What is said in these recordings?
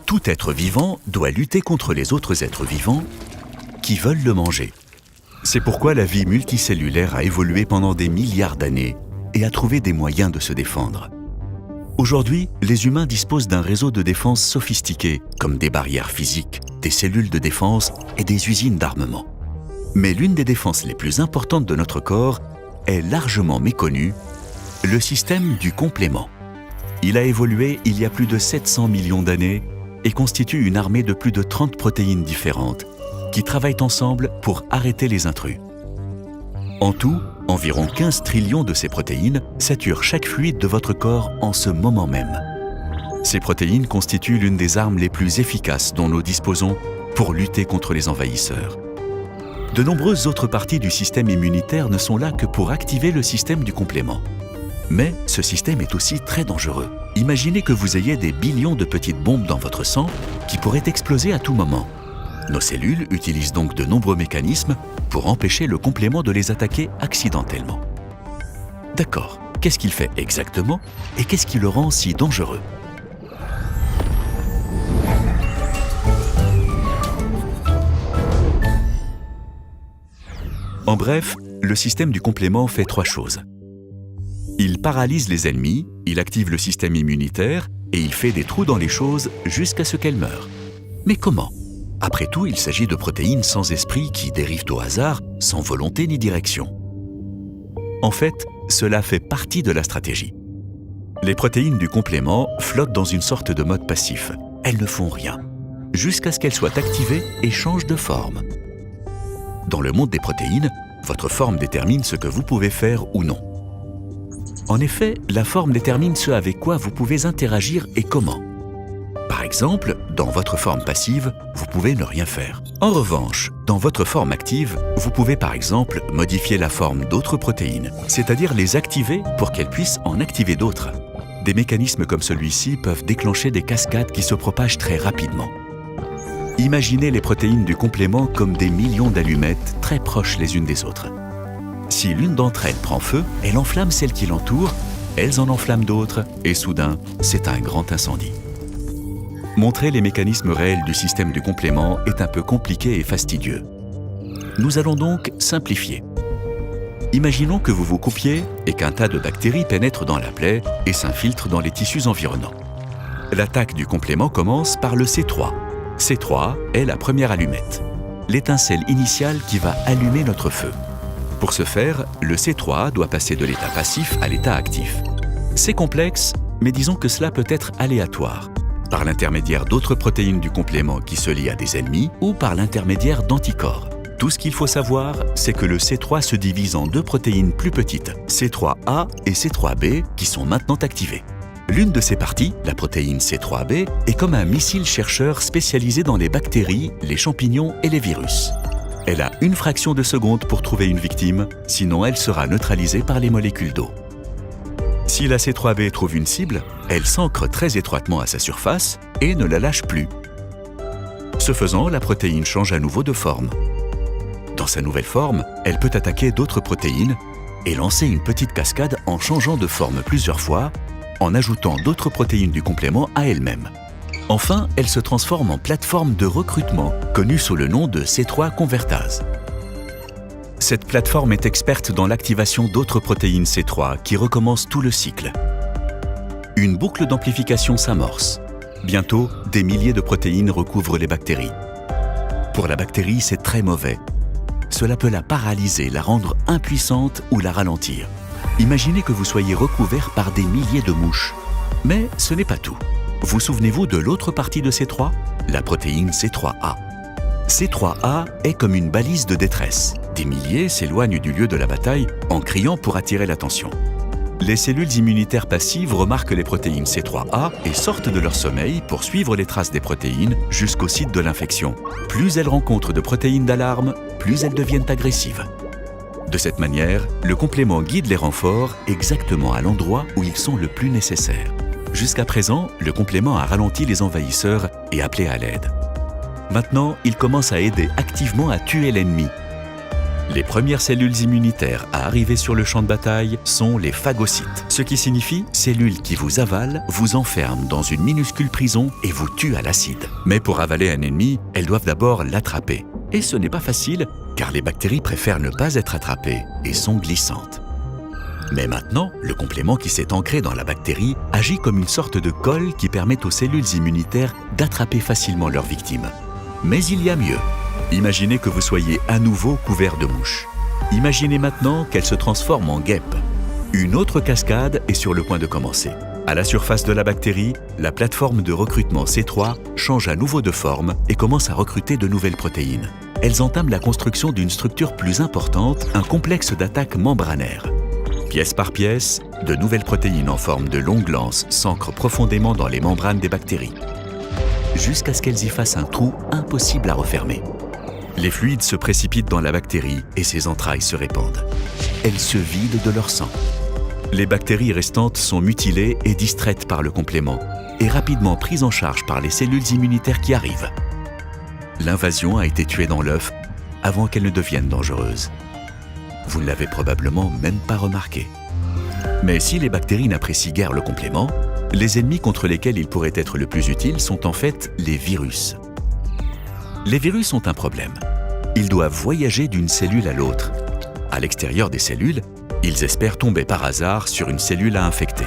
Tout être vivant doit lutter contre les autres êtres vivants qui veulent le manger. C'est pourquoi la vie multicellulaire a évolué pendant des milliards d'années et a trouvé des moyens de se défendre. Aujourd'hui, les humains disposent d'un réseau de défense sophistiqué, comme des barrières physiques, des cellules de défense et des usines d'armement. Mais l'une des défenses les plus importantes de notre corps est largement méconnue, le système du complément. Il a évolué il y a plus de 700 millions d'années et constitue une armée de plus de 30 protéines différentes qui travaillent ensemble pour arrêter les intrus. En tout, environ 15 trillions de ces protéines saturent chaque fluide de votre corps en ce moment même. Ces protéines constituent l'une des armes les plus efficaces dont nous disposons pour lutter contre les envahisseurs. De nombreuses autres parties du système immunitaire ne sont là que pour activer le système du complément. Mais ce système est aussi très dangereux. Imaginez que vous ayez des billions de petites bombes dans votre sang qui pourraient exploser à tout moment. Nos cellules utilisent donc de nombreux mécanismes pour empêcher le complément de les attaquer accidentellement. D'accord, qu'est-ce qu'il fait exactement et qu'est-ce qui le rend si dangereux ? En bref, le système du complément fait 3 choses. Il paralyse les ennemis, il active le système immunitaire et il fait des trous dans les choses jusqu'à ce qu'elles meurent. Mais comment ? Après tout, il s'agit de protéines sans esprit qui dérivent au hasard, sans volonté ni direction. En fait, cela fait partie de la stratégie. Les protéines du complément flottent dans une sorte de mode passif. Elles ne font rien, jusqu'à ce qu'elles soient activées et changent de forme. Dans le monde des protéines, votre forme détermine ce que vous pouvez faire ou non. En effet, la forme détermine ce avec quoi vous pouvez interagir et comment. Par exemple, dans votre forme passive, vous pouvez ne rien faire. En revanche, dans votre forme active, vous pouvez par exemple modifier la forme d'autres protéines, c'est-à-dire les activer pour qu'elles puissent en activer d'autres. Des mécanismes comme celui-ci peuvent déclencher des cascades qui se propagent très rapidement. Imaginez les protéines du complément comme des millions d'allumettes très proches les unes des autres. Si l'une d'entre elles prend feu, elle enflamme celles qui l'entourent, elles en enflamment d'autres, et soudain, c'est un grand incendie. Montrer les mécanismes réels du système du complément est un peu compliqué et fastidieux. Nous allons donc simplifier. Imaginons que vous vous coupiez et qu'un tas de bactéries pénètre dans la plaie et s'infiltre dans les tissus environnants. L'attaque du complément commence par le C3. C3 est la première allumette, l'étincelle initiale qui va allumer notre feu. Pour ce faire, le C3 doit passer de l'état passif à l'état actif. C'est complexe, mais disons que cela peut être aléatoire, par l'intermédiaire d'autres protéines du complément qui se lient à des ennemis ou par l'intermédiaire d'anticorps. Tout ce qu'il faut savoir, c'est que le C3 se divise en 2 protéines plus petites, C3A et C3B, qui sont maintenant activées. L'une de ces parties, la protéine C3b, est comme un missile chercheur spécialisé dans les bactéries, les champignons et les virus. Elle a une fraction de seconde pour trouver une victime, sinon elle sera neutralisée par les molécules d'eau. Si la C3b trouve une cible, elle s'ancre très étroitement à sa surface et ne la lâche plus. Ce faisant, la protéine change à nouveau de forme. Dans sa nouvelle forme, elle peut attaquer d'autres protéines et lancer une petite cascade en changeant de forme plusieurs fois, en ajoutant d'autres protéines du complément à elle-même. Enfin, elle se transforme en plateforme de recrutement, connue sous le nom de C3 convertase. Cette plateforme est experte dans l'activation d'autres protéines C3 qui recommencent tout le cycle. Une boucle d'amplification s'amorce. Bientôt, des milliers de protéines recouvrent les bactéries. Pour la bactérie, c'est très mauvais. Cela peut la paralyser, la rendre impuissante ou la ralentir. Imaginez que vous soyez recouvert par des milliers de mouches. Mais ce n'est pas tout. Vous souvenez-vous de l'autre partie de C3 ? La protéine C3A. C3A est comme une balise de détresse. Des milliers s'éloignent du lieu de la bataille en criant pour attirer l'attention. Les cellules immunitaires passives remarquent les protéines C3A et sortent de leur sommeil pour suivre les traces des protéines jusqu'au site de l'infection. Plus elles rencontrent de protéines d'alarme, plus elles deviennent agressives. De cette manière, le complément guide les renforts exactement à l'endroit où ils sont le plus nécessaires. Jusqu'à présent, le complément a ralenti les envahisseurs et appelé à l'aide. Maintenant, il commence à aider activement à tuer l'ennemi. Les premières cellules immunitaires à arriver sur le champ de bataille sont les phagocytes, ce qui signifie cellules qui vous avalent, vous enferment dans une minuscule prison et vous tuent à l'acide. Mais pour avaler un ennemi, elles doivent d'abord l'attraper. Et ce n'est pas facile, car les bactéries préfèrent ne pas être attrapées et sont glissantes. Mais maintenant, le complément qui s'est ancré dans la bactérie agit comme une sorte de colle qui permet aux cellules immunitaires d'attraper facilement leurs victimes. Mais il y a mieux. Imaginez que vous soyez à nouveau couvert de mouches. Imaginez maintenant qu'elles se transforment en guêpes. Une autre cascade est sur le point de commencer. À la surface de la bactérie, la plateforme de recrutement C3 change à nouveau de forme et commence à recruter de nouvelles protéines. Elles entament la construction d'une structure plus importante, un complexe d'attaque membranaire. Pièce par pièce, de nouvelles protéines en forme de longues lances s'ancrent profondément dans les membranes des bactéries, jusqu'à ce qu'elles y fassent un trou impossible à refermer. Les fluides se précipitent dans la bactérie et ses entrailles se répandent. Elles se vident de leur sang. Les bactéries restantes sont mutilées et distraites par le complément et rapidement prises en charge par les cellules immunitaires qui arrivent. L'invasion a été tuée dans l'œuf avant qu'elle ne devienne dangereuse. Vous ne l'avez probablement même pas remarqué. Mais si les bactéries n'apprécient guère le complément, les ennemis contre lesquels il pourrait être le plus utile sont en fait les virus. Les virus ont un problème. Ils doivent voyager d'une cellule à l'autre. À l'extérieur des cellules, ils espèrent tomber par hasard sur une cellule à infecter.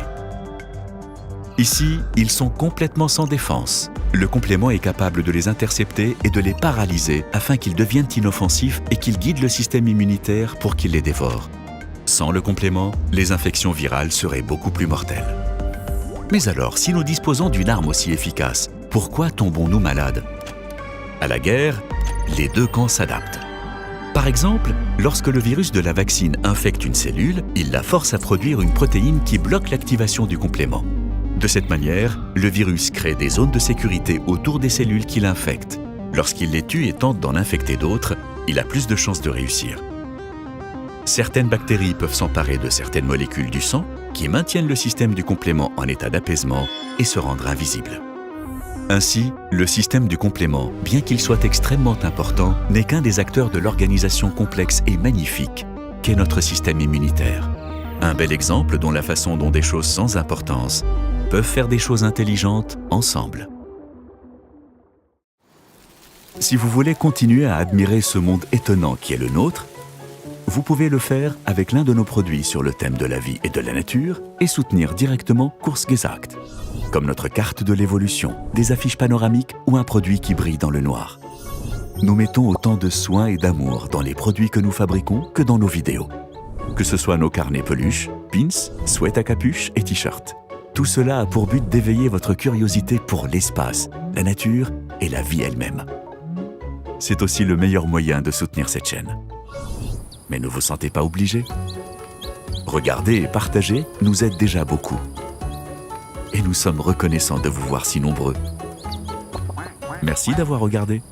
Ici, ils sont complètement sans défense. Le complément est capable de les intercepter et de les paralyser afin qu'ils deviennent inoffensifs et qu'ils guident le système immunitaire pour qu'il les dévore. Sans le complément, les infections virales seraient beaucoup plus mortelles. Mais alors, si nous disposons d'une arme aussi efficace, pourquoi tombons-nous malades ? À la guerre, les deux camps s'adaptent. Par exemple, lorsque le virus de la vaccine infecte une cellule, il la force à produire une protéine qui bloque l'activation du complément. De cette manière, le virus crée des zones de sécurité autour des cellules qui l'infectent. Lorsqu'il les tue et tente d'en infecter d'autres, il a plus de chances de réussir. Certaines bactéries peuvent s'emparer de certaines molécules du sang qui maintiennent le système du complément en état d'apaisement et se rendre invisible. Ainsi, le système du complément, bien qu'il soit extrêmement important, n'est qu'un des acteurs de l'organisation complexe et magnifique qu'est notre système immunitaire. Un bel exemple dont la façon dont des choses sans importance peuvent faire des choses intelligentes ensemble. Si vous voulez continuer à admirer ce monde étonnant qui est le nôtre, vous pouvez le faire avec l'un de nos produits sur le thème de la vie et de la nature et soutenir directement Kurzgesagt, comme notre carte de l'évolution, des affiches panoramiques ou un produit qui brille dans le noir. Nous mettons autant de soin et d'amour dans les produits que nous fabriquons que dans nos vidéos. Que ce soit nos carnets peluches, pins, sweats à capuche et t-shirts. Tout cela a pour but d'éveiller votre curiosité pour l'espace, la nature et la vie elle-même. C'est aussi le meilleur moyen de soutenir cette chaîne. Mais ne vous sentez pas obligé. Regarder et partager nous aide déjà beaucoup. Et nous sommes reconnaissants de vous voir si nombreux. Merci d'avoir regardé.